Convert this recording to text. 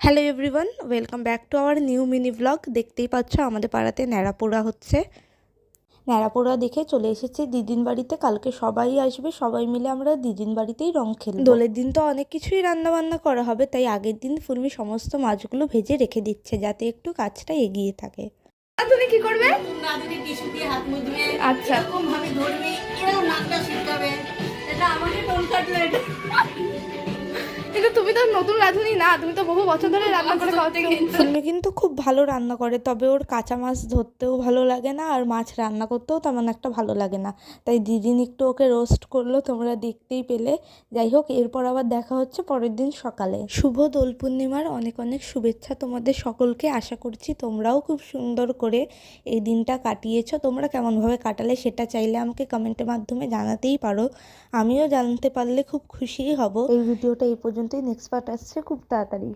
Hello everyone, welcome back to our new mini blog. দেখতেই পাচ্ছ আমাদের পাড়াতে ন্যাড়াপোড়া হচ্ছে। ন্যাড়াপোড়া দেখে চলে এসেছি দিদির বাড়িতে। কালকে সবাই আসবে, সবাই মিলে আমরা দিদির বাড়িতেই রং খেলবো। দোলের দিন তো অনেক কিছুই রান্না বান্না করা হবে, তাই আগের দিন ফুলমি সমস্ত মাছগুলো ভেজে রেখে দিচ্ছে যাতে একটু কাজটা এগিয়ে থাকে। তুমি কি করবে? নাদুনি টিস্যু দিয়ে হাত মুছবে, আচ্ছা। এরকম ভাবে ধরবে, এরকম নাকটা শিটকাবে। এটা আমাকে কোন কাটলো এটা? কিন্তু তুমি তো নতুন রাঁধুনি না, তুমি তো বহু বছর ধরে রান্না করে খাওয়াতে। ফুলমি কিন্তু খুব ভালো রান্না করে, তবে ওর কাঁচা মাছ ধরতেও ভালো লাগে না আর মাছ রান্না করতেও তেমন একটা ভালো লাগে না। তাই দিদিন একটু ওকে রোস্ট করলো, তোমরা দেখতেই পেলে। যাই হোক, এরপর আবার দেখা হচ্ছে পরের দিন সকালে। শুভ দোল পূর্ণিমার অনেক অনেক শুভেচ্ছা তোমাদের সকলকে। আশা করছি তোমরাও খুব সুন্দর করে এই দিনটা কাটিয়েছো। তোমরা কেমনভাবে কাটালে সেটা চাইলে আমাকে কমেন্টের মাধ্যমে জানাতেই পারো। আমিও জানতে পারলে খুব খুশিই হব। এই ভিডিওটা এই পর্যন্তই, নেক্সট পার্ট আসছে খুব তাড়াতাড়ি।